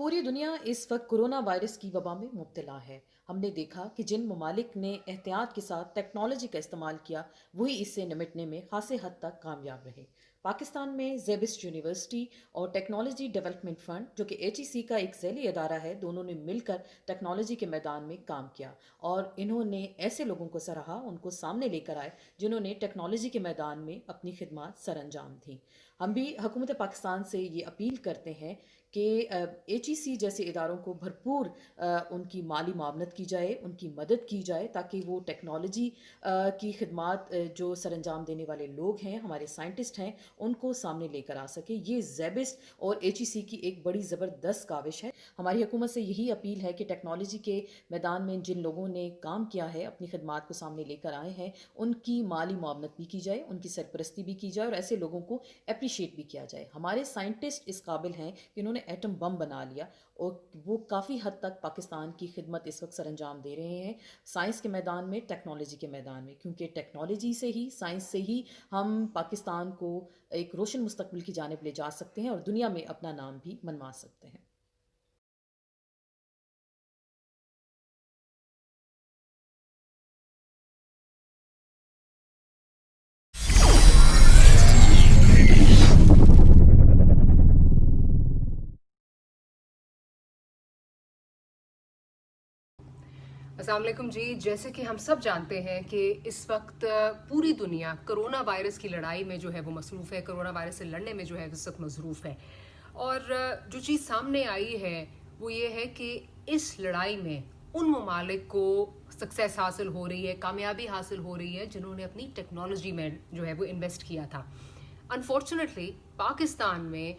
पूरी दुनिया इस वक्त कोरोना वायरस की वबा में मुब्तला है। हमने देखा कि जिन ममालिक ने एहतियात के साथ टेक्नोलॉजी का इस्तेमाल किया, वही इससे निपटने में खासे हद तक कामयाब रहे। पाकिस्तान में जेबिस्ट यूनिवर्सिटी और टेक्नोलॉजी डेवलपमेंट फंड, जो कि एचईसी का एक ज़ैली अदारा है, दोनों ने मिलकर टेक्नोलॉजी के मैदान में काम किया और इन्होंने ऐसे लोगों को सराहा, उनको सामने लेकर आए जिन्होंने टेक्नोलॉजी के मैदान में अपनी खिदमत सरअंजाम दी। हम भी हुकूमत पाकिस्तान से ये अपील करते हैं कि एचईसी जैसे इदारों को भरपूर उनकी माली मावनत की जाए, उनकी मदद की जाए, ताकि वो टेक्नोलॉजी की खिदमत जो सरअंजाम देने वाले लोग हैं, हमारे साइंटिस्ट हैं, उनको सामने लेकर आ सके। ये जेबिस्ट और एचईसी की एक बड़ी ज़बरदस्त काविश है। हमारी हुकूमत से यही अपील है कि टेक्नोलॉजी के मैदान में जिन लोगों ने काम किया है, अपनी खिदमत को सामने लेकर आए हैं, उनकी माली मावनत भी की जाए, उनकी सरपरस्ती भी की जाए और ऐसे लोगों को अप्रिशिएट भी किया जाए। हमारे साइंटिस्ट इस काबिल हैं कि उन्होंने एटम बम बना लिया और वो काफ़ी हद तक पाकिस्तान की खिदमत इस वक्त सरअंजाम दे रहे हैं, साइंस के मैदान में, टेक्नोलॉजी के मैदान में, क्योंकि टेक्नोलॉजी से ही, साइंस से ही हम पाकिस्तान को एक रोशन मुस्तकबिल की जानिब ले जा सकते हैं और दुनिया में अपना नाम भी मनवा सकते हैं। अस्सलाम वालेकुम जी। जैसे कि हम सब जानते हैं कि इस वक्त पूरी दुनिया कोरोना वायरस की लड़ाई में जो है वो मसरूफ़ है, कोरोना वायरस से लड़ने में जो है इस वक्त मसरूफ़ है। और जो चीज़ सामने आई है वो ये है कि इस लड़ाई में उन ममालिक को सक्सेस हासिल हो रही है, कामयाबी हासिल हो रही है जिन्होंने अपनी टेक्नोलॉजी में जो है वो इन्वेस्ट किया था। अनफॉर्चुनेटली पाकिस्तान में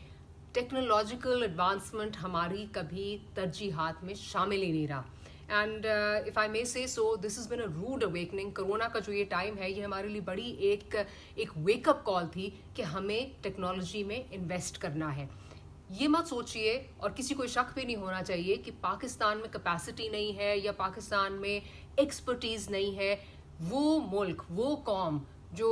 टेक्नोलॉजिकल एडवांसमेंट हमारी कभी तरजीहात में शामिल ही नहीं रहा। And if I may say so, this is been a rude awakening. Corona का जो ये टाइम है, ये हमारे लिए बड़ी एक वेकअप कॉल थी कि हमें टेक्नोलॉजी में इन्वेस्ट करना है। ये मत सोचिए और किसी को शक भी नहीं होना चाहिए कि पाकिस्तान में कैपेसिटी नहीं है या पाकिस्तान में एक्सपर्टीज़ नहीं है। वो मुल्क, वो कौम जो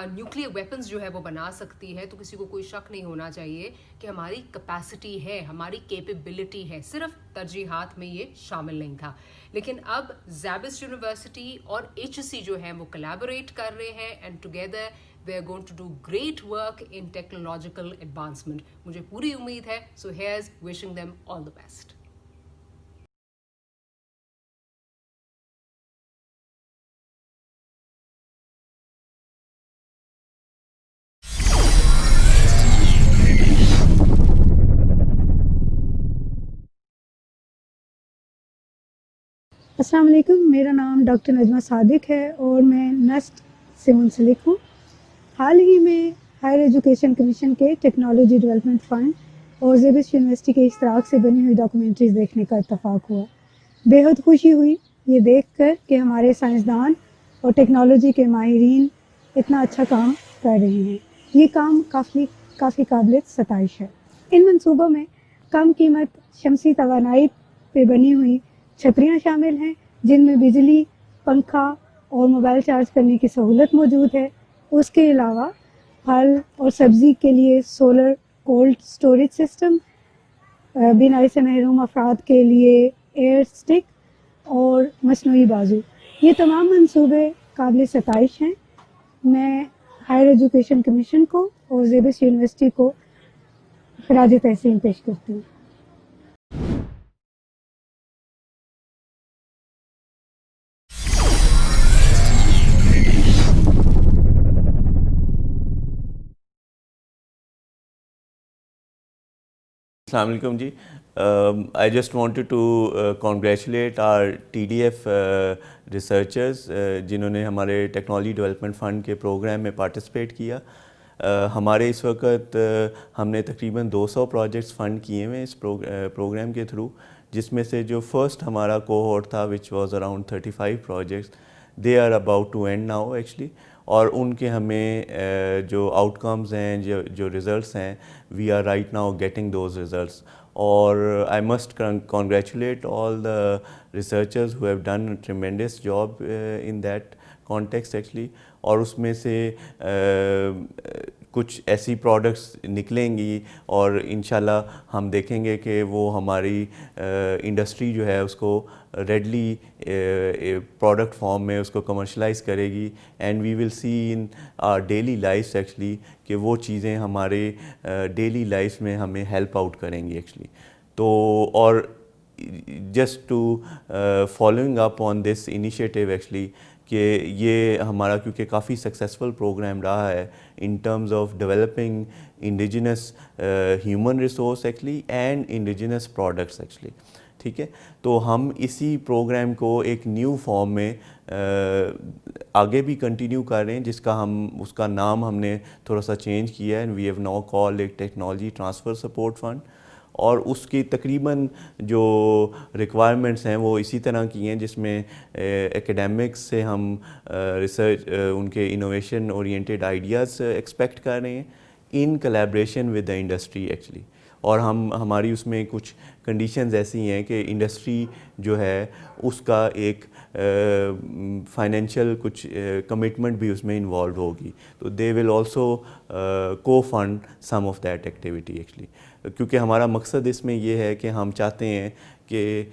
न्यूक्लियर वेपन्स जो है वो बना सकती है, तो किसी को कोई शक नहीं होना चाहिए कि हमारी कैपेसिटी है, हमारी कैपेबिलिटी है। सिर्फ तरजीहात में ये शामिल नहीं था। लेकिन अब ज़ैबिस्ट यूनिवर्सिटी और एचएससी जो है वो कोलैबोरेट कर रहे हैं and together they are going to do great work in technological advancement. मुझे पूरी उम्मीद है, so here's wishing them all the best. अस्सलाम वालेकुम, मेरा नाम डॉक्टर नजमा सादिक है और मैं नस्ट से मुंसलिक हूँ। हाल ही में हायर एजुकेशन कमीशन के टेक्नोलॉजी डेवलपमेंट फ़ंड और जेबिस्ट यूनिवर्सिटी के इश्तराक से बनी हुई डॉक्यूमेंट्रीज़ देखने का इत्तफाक हुआ। बेहद खुशी हुई ये देख कर कि हमारे साइंसदान और टेक्नोलॉजी के माहिरीन इतना अच्छा काम कर रहे हैं। ये काम काफ़ी काबिल सताइश है। इन मंसूबों में कम कीमत शमसी तवानाई पे बनी हुई छतरियाँ शामिल हैं, जिनमें बिजली, पंखा और मोबाइल चार्ज करने की सहूलत मौजूद है। उसके अलावा फल और सब्ज़ी के लिए सोलर कोल्ड स्टोरेज सिस्टम, बीमारी से महरूम अफराद के लिए एयर स्टिक और मसनूई बाजू, ये तमाम मंसूबे काबिल सताइश हैं। मैं हायर एजुकेशन कमीशन को और जेबिस्ट यूनिवर्सिटी को खराज तहसीन पेश करती हूँ। Assalamu alaikum ji. I just wanted to congratulate our TDF researchers जिन्होंने हमारे टेक्नोलॉजी डेवलपमेंट फ़ंड के प्रोग्राम में पार्टिसिपेट किया। हमारे इस वक्त हमने तकरीबन 200 प्रोजेक्ट्स फ़ंड किए हुए इस प्रोग्राम के थ्रू, जिसमें से जो फर्स्ट हमारा कोहोर्ट था which was around 35 projects, they are about to end now actually. और उनके हमें जो आउटकम्स हैं, जो रिज़ल्ट्स हैं, we are right now getting those results. और I must congratulate all the researchers who have done a tremendous job in that context actually। और उसमें से کچھ ایسی پروڈکٹس نکلیں گی اور انشاءاللہ ہم دیکھیں گے کہ وہ ہماری انڈسٹری جو ہے اس کو ریڈلی پروڈکٹ فارم میں اس کو کمرشلائز کرے گی and we will see in our daily life actually کہ وہ چیزیں ہمارے ڈیلی لائف میں ہمیں ہیلپ آؤٹ کریں گی ایکچولی. تو اور just to following up on this initiative actually کہ یہ ہمارا کیونکہ کافی سکسیزفل پروگرام رہا ہے in terms of developing indigenous human resource actually and indigenous products actually, ٹھیک ہے. تو ہم اسی پروگرام کو ایک نیو فارم میں آگے بھی کنٹینیو کر رہے ہیں جس کا اس کا نام ہم نے تھوڑا سا چینج کیا ہے and we have now called ایک ٹیکنالوجی ٹرانسفر سپورٹ فنڈ. اور اس کی تقریباً جو ریکوائرمنٹس ہیں وہ اسی طرح کی ہیں جس میں ایکیڈیمکس سے ہم ریسرچ ان کے انوویشن اورینٹیڈ آئیڈیاز ایکسپیکٹ کر رہے ہیں in collaboration with the industry actually. اور ہماری اس میں کچھ کنڈیشنز ایسی ہیں کہ انڈسٹری جو ہے اس کا ایک فائنینشیل کچھ کمٹمنٹ بھی اس میں انوالو ہوگی, تو دے ول آلسو کو fund some of that activity actually. کیونکہ ہمارا مقصد اس میں یہ ہے کہ ہم چاہتے ہیں کہ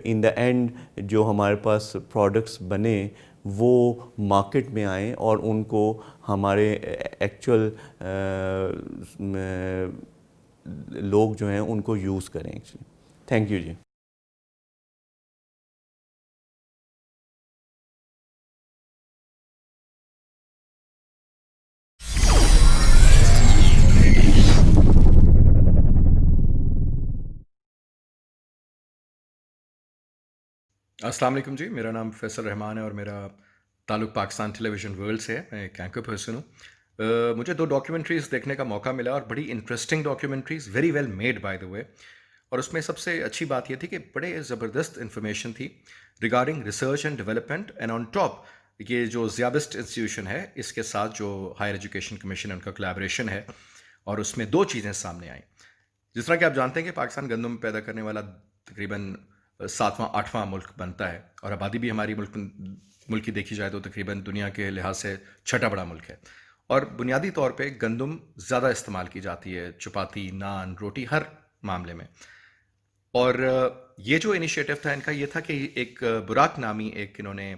ان دا اینڈ جو ہمارے پاس پروڈکٹس بنیں وہ مارکیٹ میں آئیں اور ان کو ہمارے ایکچوئل لوگ جو ہیں ان کو یوز کریں ایکچولی. تھینک یو جی. السلام علیکم جی, میرا نام فیصل رحمان ہے اور میرا تعلق پاکستان ٹیلی ویژن ورلڈ سے ہے. میں ایک اینکر پرسن ہوں. مجھے 2 ڈاکیومنٹریز دیکھنے کا موقع ملا اور بڑی interesting documentaries, very well made by the way. اور اس میں سب سے اچھی بات یہ تھی کہ بڑے زبردست انفارمیشن تھی regarding research and development, and on top یہ جو زیابسٹ انسٹیٹیوشن ہے اس کے ساتھ جو ہائر ایجوکیشن کمیشن ان کا کولیبریشن ہے, اور اس میں 2 چیزیں سامنے آئیں. جس طرح کہ آپ جانتے ہیں کہ پاکستان گندم پیدا کرنے والا تقریباً 7واں 8واں ملک بنتا ہے, اور آبادی بھی ہماری ملک کی دیکھی جائے تو تقریباً دنیا کے لحاظ سے 6ٹھا بڑا ملک ہے. اور بنیادی طور پہ گندم زیادہ استعمال کی جاتی ہے چپاتی, نان, روٹی, ہر معاملے میں. اور یہ جو انیشیٹو تھا ان کا یہ تھا کہ ایک براک نامی انہوں نے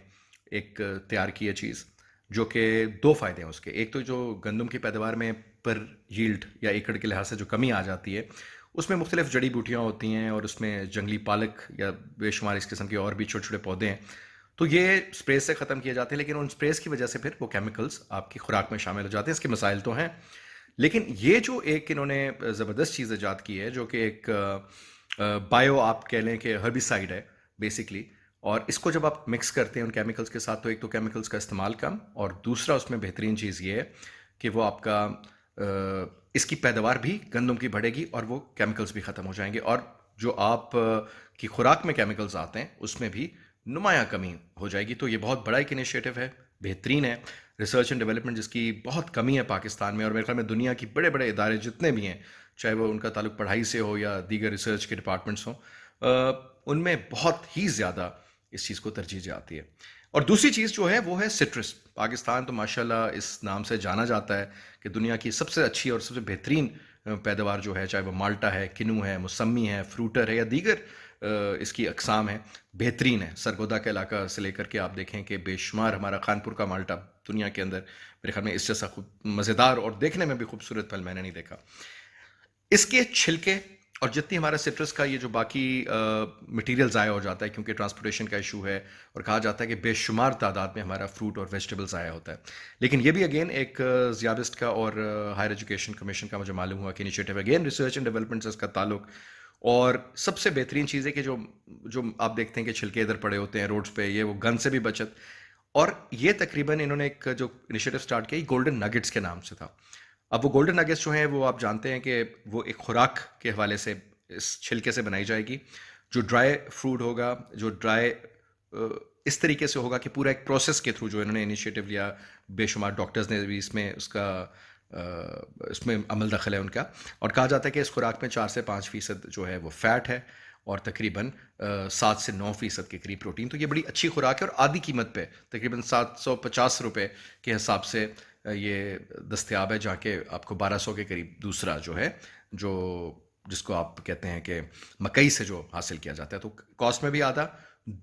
ایک تیار کی ہے چیز جو کہ 2 فائدے ہیں اس کے. ایک تو جو گندم کی پیداوار میں پر ییلڈ یا ایکڑ کے لحاظ سے جو کمی آ جاتی ہے اس میں مختلف جڑی بوٹیاں ہوتی ہیں اور اس میں جنگلی پالک یا بے شمار اس قسم کے اور بھی چھوٹے چھوٹے پودے ہیں, تو یہ اسپریز سے ختم کیے جاتے ہیں. لیکن ان اسپریز کی وجہ سے پھر وہ کیمیکلز آپ کی خوراک میں شامل ہو جاتے ہیں. اس کے مسائل تو ہیں, لیکن یہ جو ایک انہوں نے زبردست چیز ایجاد کی ہے جو کہ ایک بایو آپ کہہ لیں کہ ہربیسائڈ ہے بیسکلی, اور اس کو جب آپ مکس کرتے ہیں ان کیمیکلز کے ساتھ تو ایک تو کیمیکلز کا استعمال کم, اور دوسرا اس میں بہترین چیز یہ ہے کہ وہ آپ کا اس کی پیداوار بھی گندم کی بڑھے گی اور وہ کیمیکلز بھی ختم ہو جائیں گے, اور جو آپ کی خوراک میں کیمیکلز آتے ہیں اس میں بھی نمایاں کمی ہو جائے گی. تو یہ بہت بڑا ایک انیشیٹو ہے, بہترین ہے. ریسرچ اینڈ ڈیولپمنٹ جس کی بہت کمی ہے پاکستان میں, اور میرے خیال میں دنیا کی بڑے بڑے ادارے جتنے بھی ہیں چاہے وہ ان کا تعلق پڑھائی سے ہو یا دیگر ریسرچ کے ڈپارٹمنٹس ہوں, ان میں بہت ہی زیادہ اس چیز کو ترجیح جاتی ہے. اور دوسری چیز جو ہے وہ ہے سٹرس. پاکستان تو ماشاءاللہ اس نام سے جانا جاتا ہے کہ دنیا کی سب سے اچھی اور سب سے بہترین پیداوار جو ہے, چاہے وہ مالٹا ہے, کنو ہے, موسمی ہے, فروٹر ہے یا دیگر اس کی اقسام ہیں, بہترین ہے. سرگودا کے علاقہ سے لے کر کے آپ دیکھیں کہ بے شمار ہمارا خانپور کا مالٹا دنیا کے اندر میرے خیال میں اس جیسا مزیدار اور دیکھنے میں بھی خوبصورت پھل میں نے نہیں دیکھا. اس کے چھلکے اور جتنی ہمارا سٹرس کا یہ جو باقی مٹیریل ضائع ہو جاتا ہے کیونکہ ٹرانسپورٹیشن کا ایشو ہے, اور کہا جاتا ہے کہ بے شمار تعداد میں ہمارا فروٹ اور ویجیٹیبل ضائع ہوتا ہے. لیکن یہ بھی اگین ایک زیابسٹ کا اور ہائر ایجوکیشن کمیشن کا مجھے معلوم ہوا کہ initiative again research and development سے اس کا تعلق. اور سب سے بہترین چیز ہے کہ جو آپ دیکھتے ہیں کہ چھلکے ادھر پڑے ہوتے ہیں روڈز پہ, یہ وہ گن سے بھی بچت. اور یہ تقریباً انہوں نے ایک جو انیشیٹو سٹارٹ کیا گولڈن نگٹس کے نام سے تھا. اب وہ گولڈن نگٹس جو ہیں وہ آپ جانتے ہیں کہ وہ ایک خوراک کے حوالے سے اس چھلکے سے بنائی جائے گی. جو ڈرائی فوڈ ہوگا, جو ڈرائی اس طریقے سے ہوگا کہ پورا ایک پروسیس کے تھرو جو انہوں نے انیشیٹو لیا, بے شمار ڈاکٹرز نے بھی اس میں عمل دخل ہے ان کا, اور کہا جاتا ہے کہ اس خوراک میں 4 سے 5% جو ہے وہ فیٹ ہے اور تقریباً 7 سے 9% کے قریب پروٹین. تو یہ بڑی اچھی خوراک ہے اور آدھی قیمت پہ تقریباً 750 روپے کے حساب سے یہ دستیاب ہے، جہاں کہ آپ کو 1200 کے قریب دوسرا جو ہے جس کو آپ کہتے ہیں کہ مکئی سے جو حاصل کیا جاتا ہے، تو کاسٹ میں بھی آدھا،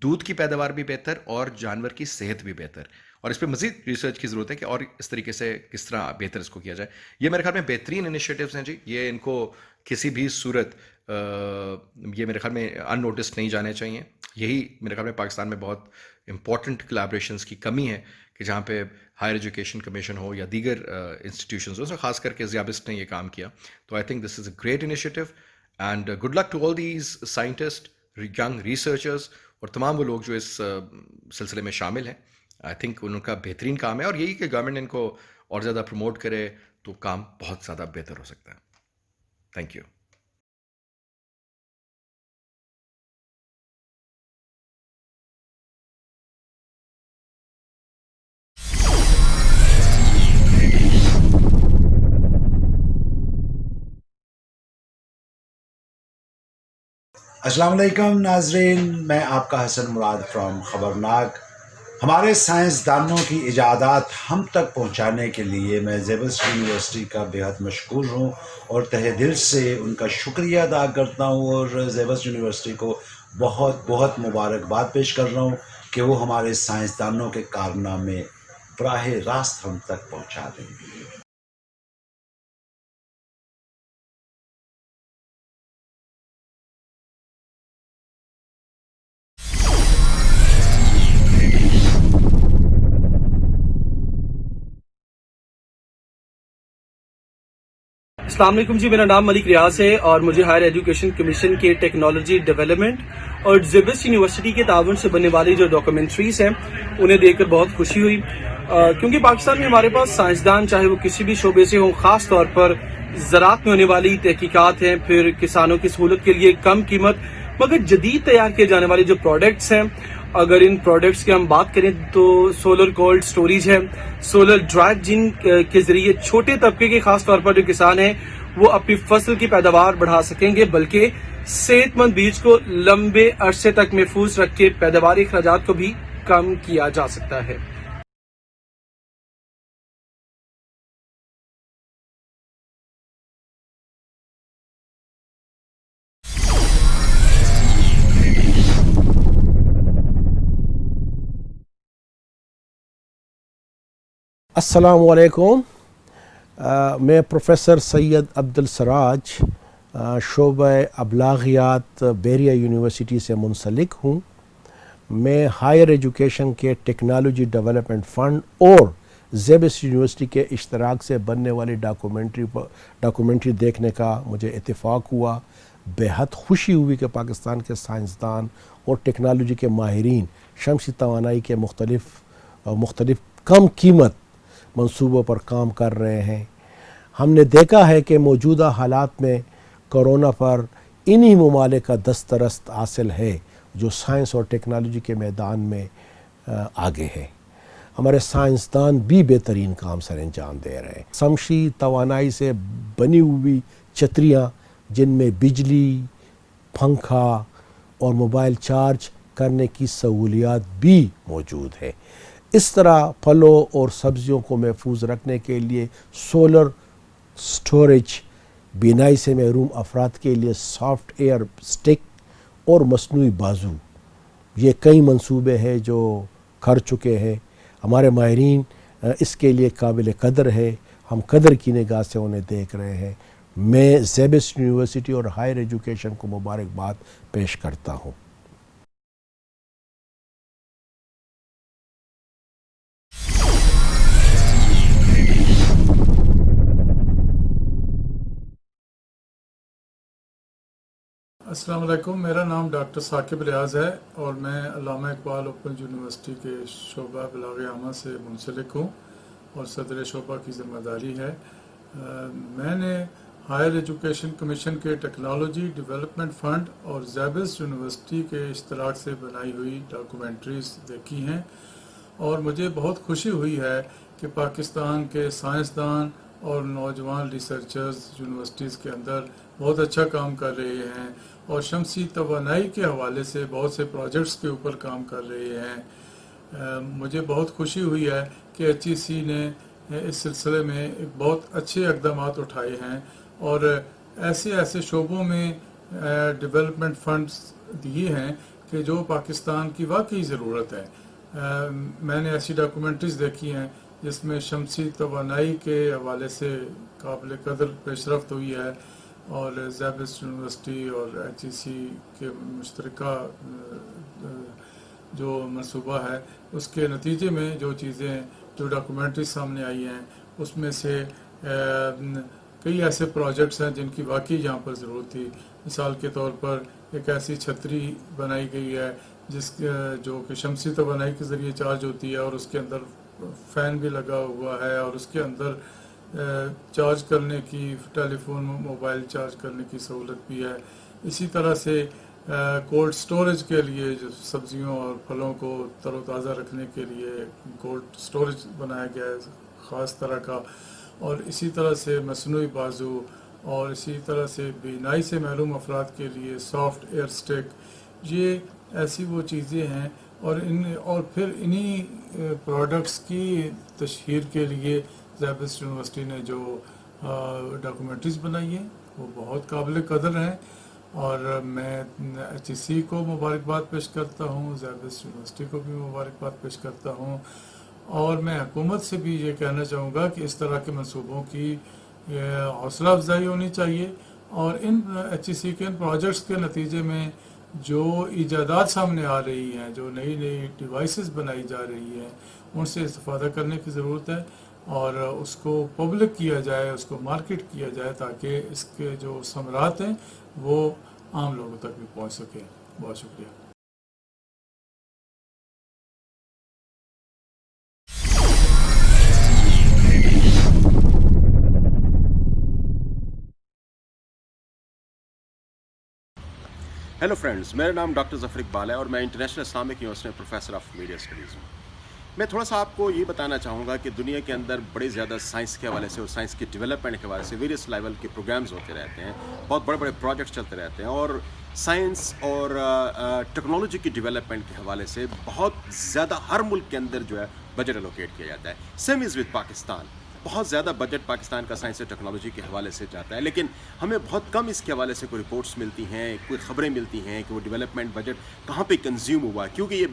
دودھ کی پیداوار بھی بہتر اور جانور کی صحت بھی بہتر. اور اس پہ مزید ریسرچ کی ضرورت ہے کہ اور اس طریقے سے کس طرح بہتر اس کو کیا جائے. یہ میرے خیال میں بہترین انیشیٹوز ہیں جی. یہ ان کو کسی بھی صورت یہ میرے خیال میں ان نوٹسڈ نہیں جانے چاہیے. یہی میرے خیال میں پاکستان میں بہت امپورٹنٹ کلیبریشنز کی کمی ہے کہ جہاں پہ ہائر ایجوکیشن کمیشن ہو یا دیگر انسٹیٹیوشنز ہو، خاص کر کے زیابسٹ نے یہ کام کیا. تو I think this is a great initiative and good luck to all these scientist, young researchers اور تمام وہ لوگ جو اس سلسلے میں شامل ہیں. آئی تھنک ان کا بہترین کام ہے، اور یہی کہ گورنمنٹ ان کو اور زیادہ پروموٹ کرے تو کام بہت زیادہ بہتر ہو سکتا ہے. Thank you. السلام علیکم ناظرین، میں آپ کا حسن مراد فرام خبرناک. ہمارے سائنسدانوں کی ایجادات ہم تک پہنچانے کے لیے میں زیبسٹ یونیورسٹی کا بہت مشکور ہوں اور تہہ دل سے ان کا شکریہ ادا کرتا ہوں، اور زیبسٹ یونیورسٹی کو بہت بہت مبارکباد پیش کر رہا ہوں کہ وہ ہمارے سائنسدانوں کے کارنامے براہ راست ہم تک پہنچا دیں گے. السلام علیکم جی، میرا نام ملک ریاض ہے اور مجھے ہائر ایجوکیشن کمیشن کے ٹیکنالوجی ڈیولپمنٹ اور زیبسٹ یونیورسٹی کے تعاون سے بننے والی جو ڈاکومنٹریز ہیں انہیں دیکھ کر بہت خوشی ہوئی، کیونکہ پاکستان میں ہمارے پاس سائنسدان چاہے وہ کسی بھی شعبے سے ہوں، خاص طور پر زراعت میں ہونے والی تحقیقات ہیں، پھر کسانوں کی سہولت کے لیے کم قیمت مگر جدید تیار کیے جانے والے جو پروڈکٹس ہیں. اگر ان پروڈکٹس کی ہم بات کریں تو سولر کولڈ سٹوریج ہے، سولر ڈرائیو جن کے ذریعے چھوٹے طبقے کے خاص طور پر جو کسان ہیں وہ اپنی فصل کی پیداوار بڑھا سکیں گے، بلکہ صحت مند بیج کو لمبے عرصے تک محفوظ رکھ کے پیداواری اخراجات کو بھی کم کیا جا سکتا ہے. السلام علیکم. میں پروفیسر سید عبدالسراج شعبہ ابلاغیات بیریا یونیورسٹی سے منسلک ہوں. میں ہائر ایجوکیشن کے ٹیکنالوجی ڈیولپمنٹ فنڈ اور زیبسٹ یونیورسٹی کے اشتراک سے بننے والی ڈاکومنٹری دیکھنے کا مجھے اتفاق ہوا. بہت خوشی ہوئی کہ پاکستان کے سائنسدان اور ٹیکنالوجی کے ماہرین شمسی توانائی کے مختلف کم قیمت منصوبوں پر کام کر رہے ہیں. ہم نے دیکھا ہے کہ موجودہ حالات میں کرونا پر انہی ممالک کا دسترست حاصل ہے جو سائنس اور ٹیکنالوجی کے میدان میں آگے ہے. ہمارے سائنسدان بھی بہترین کام سر انجام دے رہے ہیں. شمسی توانائی سے بنی ہوئی چھتریاں جن میں بجلی، پنکھا اور موبائل چارج کرنے کی سہولیات بھی موجود ہے. اس طرح پھلوں اور سبزیوں کو محفوظ رکھنے کے لیے سولر سٹوریج، بینائی سے محروم افراد کے لیے سافٹ ایئر سٹک اور مصنوعی بازو، یہ کئی منصوبے ہیں جو کر چکے ہیں. ہمارے ماہرین اس کے لیے قابل قدر ہے. ہم قدر کی نگاہ سے انہیں دیکھ رہے ہیں. میں زیبسٹ یونیورسٹی اور ہائر ایجوکیشن کو مبارکباد پیش کرتا ہوں. السلام علیکم. میرا نام ڈاکٹر ثاقب ریاض ہے اور میں علامہ اقبال اوپن یونیورسٹی کے شعبہ ابلاغ عامہ سے منسلک ہوں اور صدر شعبہ کی ذمہ داری ہے. میں نے ہائر ایجوکیشن کمیشن کے ٹیکنالوجی ڈیولپمنٹ فنڈ اور زیبسٹ یونیورسٹی کے اشتراک سے بنائی ہوئی ڈاکومنٹریز دیکھی ہیں اور مجھے بہت خوشی ہوئی ہے کہ پاکستان کے سائنسدان اور نوجوان ریسرچرز یونیورسٹیز کے اندر بہت اچھا کام کر رہے ہیں اور شمسی توانائی کے حوالے سے بہت سے پروجیکٹس کے اوپر کام کر رہے ہیں. مجھے بہت خوشی ہوئی ہے کہ ایچ ای سی نے इस सिलसिले में एक बहुत अच्छे इकदाम उठाए हैं और ऐसे शोबों में डेवलपमेंट फंड्स दिए हैं कि जो पाकिस्तान की वाकई ज़रूरत है। मैंने ऐसी डॉक्यूमेंट्रीज देखी हैं जिसमें शमसी तवानाई के हवाले से काबिल कदर पेशरफ्त हुई है और ज़ेबिस यूनिवर्सिटी और HEC के मुश्तरका जो मंसूबा है उसके नतीजे में जो चीज़ें जो डॉक्यूमेंट्री सामने आई हैं उसमें से कई ऐसे प्रोजेक्ट्स हैं जिनकी वाकई यहाँ पर ज़रूरत थी। मिसाल के तौर पर एक ऐसी छतरी बनाई गई है जो कि शमसी तवानाई के ज़रिए चार्ज होती है और उसके अंदर फ़ैन भी लगा हुआ है और उसके अंदर चार्ज करने की टेलीफोन मोबाइल चार्ज करने की सहूलत भी है। इसी तरह से कोल्ड स्टोरेज के लिए जो सब्जियों और फलों को तरोताज़ा रखने के लिए कोल्ड स्टोरेज बनाया गया है ख़ास तरह का। और इसी तरह से मसनूई बाजू और इसी तरह से बीनाई से महरूम अफराद के लिए सॉफ्ट एयर स्टिक, ये ऐसी वो चीज़ें हैं और फिर इन्हीं प्रोडक्ट्स की तशहीर के लिए ज़ेबिस यूनिवर्सिटी ने जो डॉक्यूमेंट्रीज़ बनाई हैं वो बहुत काबिल कदर हैं और मैं HEC को मुबारकबाद पेश करता हूँ, ज़ेबिस यूनिवर्सिटी को भी मुबारकबाद पेश करता हूँ और मैं हुकूमत से भी ये कहना चाहूँगा कि इस तरह के मंसूबों की हौसला अफजाई होनी चाहिए और इन HEC के इन प्रोजेक्ट्स के नतीजे में जो ईजादात सामने आ रही हैं, जो नई डिवाइसेस बनाई जा रही हैं, उनसे इस्तेफादा करने की ज़रूरत है और उसको पब्लिक किया जाए, उसको मार्केट किया जाए ताकि इसके जो समरात हैं वो आम लोगों तक भी पहुंच सके। बहुत शुक्रिया। हेलो फ्रेंड्स, मेरा नाम डॉक्टर ज़फ़र इकबाल है और मैं इंटरनेशनल इस्लामिक यूनिवर्सिटी में प्रोफेसर ऑफ मीडिया स्टडीज़ हूँ। मैं थोड़ा सा आपको ये बताना चाहूँगा कि दुनिया के अंदर बड़े ज़्यादा साइंस के हवाले से और साइंस के डेवलपमेंट के हवाले से वेरियस लेवल के प्रोग्राम्स होते रहते हैं, बहुत बड़े बड़े प्रोजेक्ट्स चलते रहते हैं और साइंस और टेक्नोलॉजी की डेवलपमेंट के हवाले से बहुत ज़्यादा हर मुल्क के अंदर जो है बजट एलोकेट किया जाता है। सेम इज़ विद पाकिस्तान, बहुत ज़्यादा बजट पाकिस्तान का साइंस और टेक्नोलॉजी के हवाले से जाता है, लेकिन हमें बहुत कम इसके हवाले से कोई रिपोर्ट्स मिलती हैं, कोई ख़बरें मिलती हैं कि वो डेवलपमेंट बजट कहाँ पे कंज्यूम हुआ, क्योंकि ये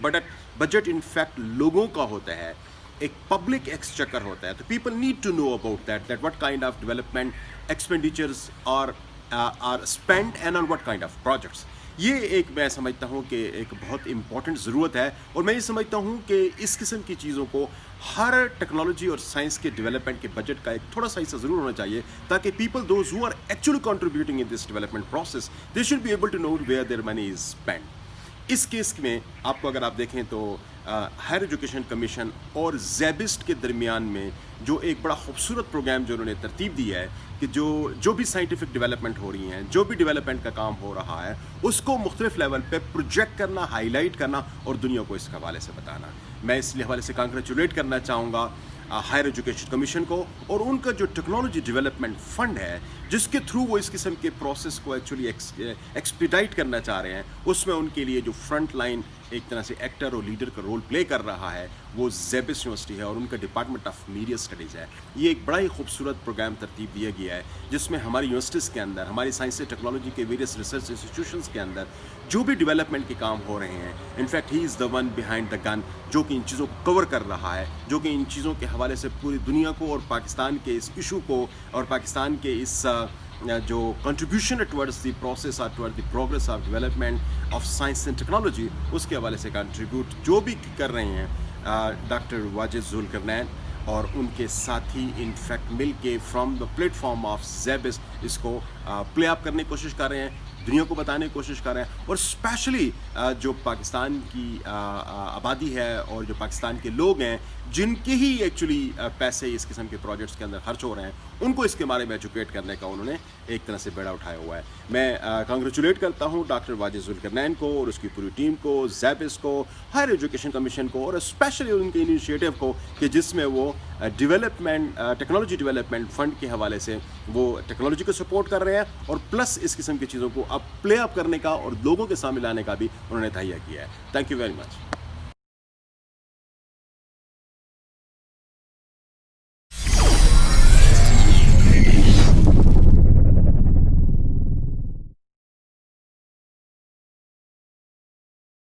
बजट इनफैक्ट लोगों का होता है, एक पब्लिक एक्सचेकर होता है। तो people need to know about that what kind of development expenditures are spend and on what kind of projects. ये एक मैं समझता हूँ कि एक बहुत इम्पॉर्टेंट ज़रूरत है और मैं ये समझता हूँ कि इस किस्म की चीज़ों को हर टेक्नोलॉजी और साइंस के डेवलपमेंट के बजट का एक थोड़ा सा हिस्सा ज़रूर होना चाहिए ताकि people those who are actually contributing in this development process they should be able to know where their money is spend. इस केस में आपको अगर आप देखें तो हायर एजुकेशन कमीशन और ज़ेबिस्ट के दरमियान में जो एक बड़ा खूबसूरत प्रोग्राम जो उन्होंने तरतीब दी है कि जो भी साइंटिफिक डेवलपमेंट हो रही हैं, जो भी डेवलपमेंट का काम हो रहा है, उसको मुख्तलिफ लेवल पे प्रोजेक्ट करना, हाईलाइट करना और दुनिया को इस हवाले से बताना। मैं इस हवाले से कांग्रेचुलेट करना चाहूँगा हायर एजुकेशन कमीशन को और उनका जो टेक्नोलॉजी डेवलपमेंट फंड है जिसके थ्रू वो इस किस्म के प्रोसेस को एक्चुअली एक्सपीडाइट करना चाह रहे हैं, उसमें उनके लिए जो फ्रंट लाइन एक तरह से एक्टर और लीडर का रोल प्ले कर रहा है वो ज़ेबिस यूनिवर्सिटी है और उनका डिपार्टमेंट ऑफ मीडिया स्टडीज़ है। ये एक बड़ा ही खूबसूरत प्रोग्राम तरतीब दिया गया है जिसमें हमारी यूनिवर्सिटीज़ के अंदर, हमारी साइंस एंड टेक्नोलॉजी के वेरियस रिसर्च इंस्टीट्यूशंस के अंदर जो भी डेवलपमेंट के काम हो रहे हैं, in fact he is the one behind the gun जो कि इन चीज़ों को कवर कर रहा है, जो कि इन चीज़ों के हवाले से पूरी दुनिया को और पाकिस्तान के इस इशू को और पाकिस्तान के इस जो कंट्रीब्यूशन टुवर्ड्स द प्रोसेस और toward the progress of development of science and technology उसके हवाले से कंट्रीब्यूट जो भी कर रहे हैं डॉक्टर वाजिद जुल्करनैन और उनके साथी इनफैक्ट मिल के फ्रॉम द प्लेटफॉर्म ऑफ ज़ेबिस इसको प्ले अप करने की कोशिश कर रहे हैं, दुनिया को बताने की कोशिश कर रहे हैं और स्पेशली जो पाकिस्तान की आबादी है और जो पाकिस्तान के लोग हैं जिनके ही एक्चुअली पैसे इस किस्म के प्रोजेक्ट्स के अंदर खर्च हो रहे हैं, उनको इसके बारे में एजुकेट करने का उन्होंने एक तरह से बेड़ा उठाया हुआ है। मैं कांग्रेचुलेट करता हूँ डॉक्टर वाजिद जुल्करनैन को और उसकी पूरी टीम को, ज़ेबिस को, हायर एजुकेशन कमीशन को और स्पेशली उनके इनिशिएटिव को कि जिसमें वो डेवलपमेंट टेक्नोलॉजी डेवलपमेंट फंड के हवाले से वो टेक्नोलॉजी को सपोर्ट कर रहे हैं और प्लस इस किस्म की चीज़ों को अब प्ले अप करने का और लोगों के सामने लाने का भी उन्होंने तहैया किया है। Thank you very much.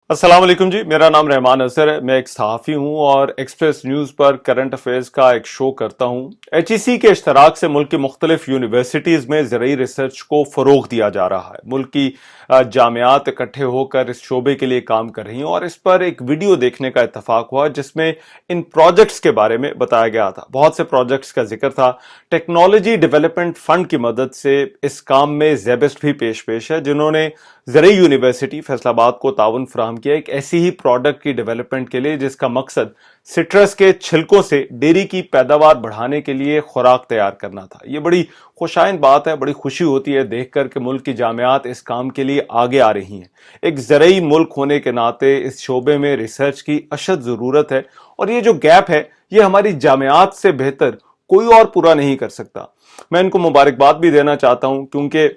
अस्सलाम वालेकुम जी, मेरा नाम रहमान असर है। मैं एक सहाफ़ी हूँ और एक्सप्रेस न्यूज़ पर करंट अफेयर्स का एक शो करता हूँ। HEC के इश्तराक से मुल्क की मुख्तलिफ यूनिवर्सिटीज़ में ज़रूरी रिसर्च को फ़रोग़ दिया जा रहा है। मुल्क की जामियात इकट्ठे होकर इस शोबे के लिए काम कर रही हैं और इस पर एक वीडियो देखने का इत्तफाक हुआ जिसमें इन प्रोजेक्ट्स के बारे में बताया गया था। बहुत से प्रोजेक्ट्स का जिक्र था। टेक्नोलॉजी डेवलपमेंट फंड की मदद से इस काम में ज़ेबेस्ट भी पेश है, जिन्होंने ज़रई यूनिवर्सिटी फैसलाबाद को ताउन फराहम किया एक ऐसी ही प्रोडक्ट की डेवलपमेंट के लिए जिसका मकसद सिट्रस के छिलकों से डेयरी की पैदावार बढ़ाने के लिए खुराक तैयार करना था। ये बड़ी खुशाइन बात है, बड़ी खुशी होती है देखकर कि मुल्क की जामियात इस काम के लिए आगे आ रही हैं। एक ज़रई मुल्क होने के नाते इस शोबे में रिसर्च की अशद ज़रूरत है और ये जो गैप है ये हमारी जामियात से बेहतर कोई और पूरा नहीं कर सकता। मैं इनको मुबारकबाद भी देना चाहता हूं क्योंकि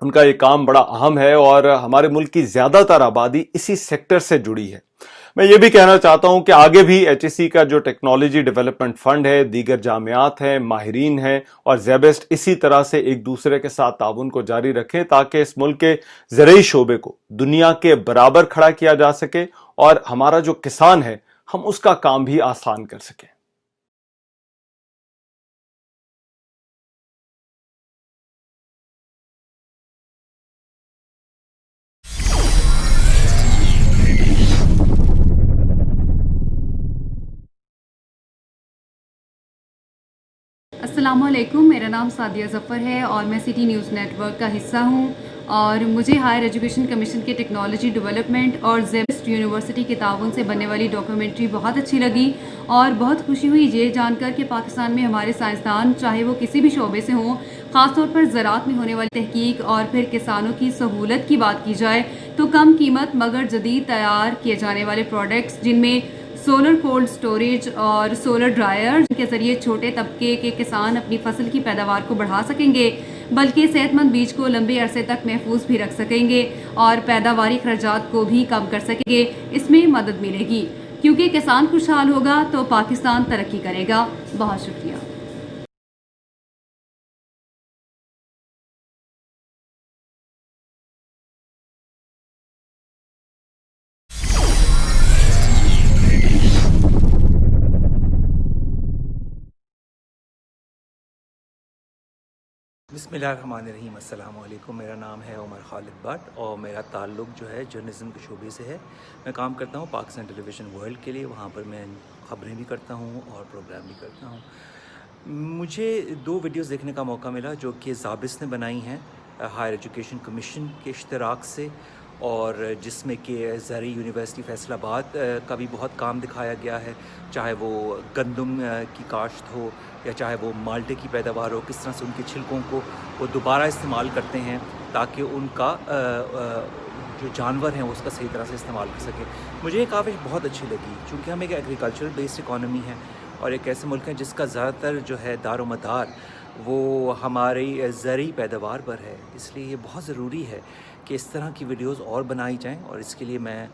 उनका ये काम बड़ा अहम है और हमारे मुल्क की ज्यादातर आबादी इसी सेक्टर से जुड़ी है। मैं ये भी कहना चाहता हूं कि आगे भी HEC का जो टेक्नोलॉजी डेवलपमेंट फंड है, दीगर जामियात हैं, माहिरीन हैं और ज़ेबेस्ट इसी तरह से एक दूसरे के साथ ताउन को जारी रखें ताकि इस मुल्क के ज़रई शोबे को दुनिया के बराबर खड़ा किया जा सके और हमारा जो किसान है हम उसका काम भी आसान कर सकें। अस्सलामुअलैकुम, मेरा नाम सादिया ज़फ़र है और मैं सिटी न्यूज़ नेटवर्क का हिस्सा हूँ और मुझे हायर एजुकेशन कमीशन के टेक्नोलॉजी डेवलपमेंट और ज़ेबेस्ट यूनिवर्सिटी के ताउन से बनने वाली डॉक्यूमेंट्री बहुत अच्छी लगी और बहुत खुशी हुई ये जानकर कि पाकिस्तान में हमारे साइंसदान चाहे वो किसी भी शोबे से हों, ख़ासतौर पर ज़राअत में होने वाली तहकीक और फिर किसानों की सहूलत की बात की जाए तो कम कीमत मगर जदीद तैयार किए जाने वाले प्रोडक्ट्स जिनमें सोलर कोल्ड स्टोरेज और सोलर ड्रायर के ज़रिए छोटे तबके के किसान अपनी फसल की पैदावार को बढ़ा सकेंगे बल्कि सेहतमंद बीज को लंबे अरसे तक महफूज भी रख सकेंगे और पैदावारी खर्चात को भी कम कर सकेंगे। इसमें मदद मिलेगी क्योंकि किसान खुशहाल होगा तो पाकिस्तान तरक्की करेगा। बहुत शुक्रिया। बिस्मिल्लाहिर्रहमानिर्रहीम। अस्सलाम वालेकुम। मेरा नाम है उमर खालिद भट्ट और मेरा ताल्लुक़ जो है जर्नलिज़्म के शोबे से है। मैं काम करता हूँ पाकिस्तान टेलीविज़न वर्ल्ड के लिए, वहाँ पर मैं ख़बरें भी करता हूँ और प्रोग्राम भी करता हूँ। मुझे 2 वीडियोज़ देखने का मौका मिला जो कि ज़ाबिस ने बनाई हैं हायर एजुकेशन कमीशन के इश्तराक से और जिसमें कि ज़रई यूनिवर्सिटी फैसलाबाद का भी बहुत काम दिखाया गया है, चाहे वो गंदम की काश्त हो या चाहे वो माल्टे की पैदावार हो, किस तरह से उनके छिलकों को वो दोबारा इस्तेमाल करते हैं ताकि उनका जो जानवर हैं उसका सही तरह से इस्तेमाल कर सकें। मुझे ये काविश बहुत अच्छी लगी क्योंकि हम एक एग्रीकल्चरल बेस्ड इकॉनमी है और एक ऐसे मुल्क है जिसका ज़्यादातर जो है दारोमदार वो हमारी ज़रई पैदावार पर है। इसलिए ये बहुत ज़रूरी है कि इस तरह की वीडियोज़ और बनाई जाएँ और इसके लिए मैं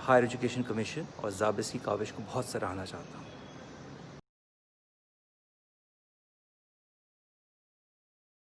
हायर एजुकेशन कमीशन और ज़ाबिस की काविश को बहुत सराहना चाहता हूँ।